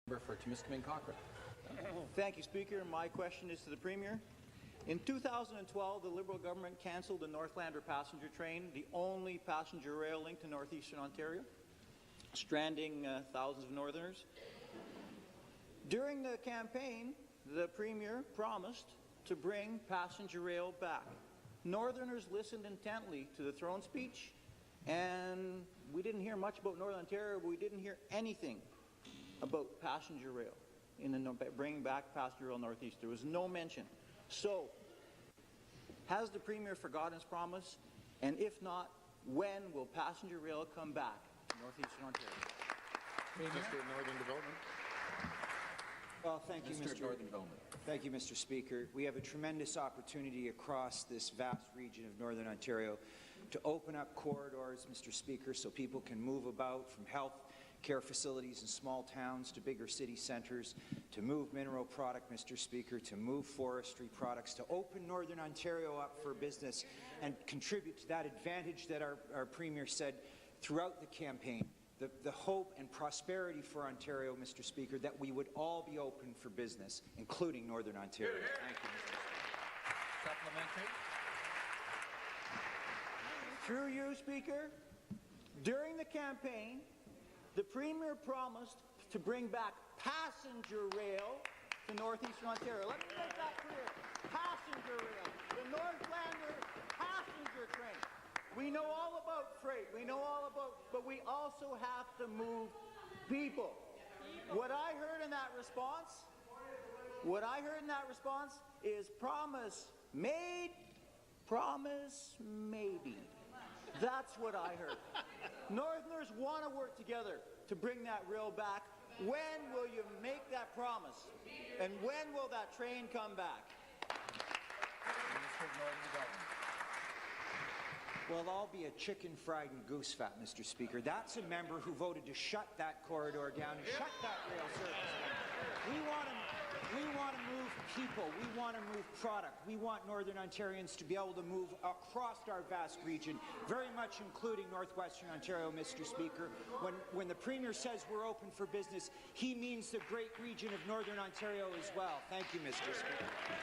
For Timiskaming-Cochrane. Thank you, Speaker. My question is to the Premier. In 2012, the Liberal government cancelled the Northlander passenger train, the only passenger rail link to northeastern Ontario, stranding thousands of Northerners. During the campaign, the Premier promised to bring passenger rail back. Northerners listened intently to the throne speech, and we didn't hear much about Northern Ontario, but we didn't hear anything about passenger rail, bringing back passenger rail northeast. There was no mention. So, has the Premier forgotten his promise? And if not, when will passenger rail come back to northeastern Ontario? Minister of Northern Development. Well, thank you, Mr. Speaker. We have a tremendous opportunity across this vast region of Northern Ontario to open up corridors, Mr. Speaker, so people can move about from health care facilities in small towns to bigger city centres, to move mineral product, Mr. Speaker, to move forestry products, to open Northern Ontario up for business and contribute to that advantage that our Premier said throughout the campaign. The hope and prosperity for Ontario, Mr. Speaker, that we would all be open for business, including Northern Ontario. Thank you, Mr. Speaker. Supplementary. Through you, Speaker, during the campaign, the Premier promised to bring back passenger rail to northeastern Ontario. Let me make that clear. Passenger rail. The Northlander passenger train. We know all about freight. We know all about, but we also have to move people. What I heard in that response is promise made, promise maybe. That's what I heard. Northerners want to work together to bring that rail back. When will you make that promise? And when will that train come back? Minister of Northern Development. Well, I'll be a chicken fried and goose fat, Mr. Speaker. That's a member who voted to shut that corridor down and shut that rail service down. We want to move people. We want to move product. We want Northern Ontarians to be able to move across our vast region, very much including northwestern Ontario, Mr. Speaker. When the Premier says we're open for business, he means the great region of Northern Ontario as well. Thank you, Mr. Speaker.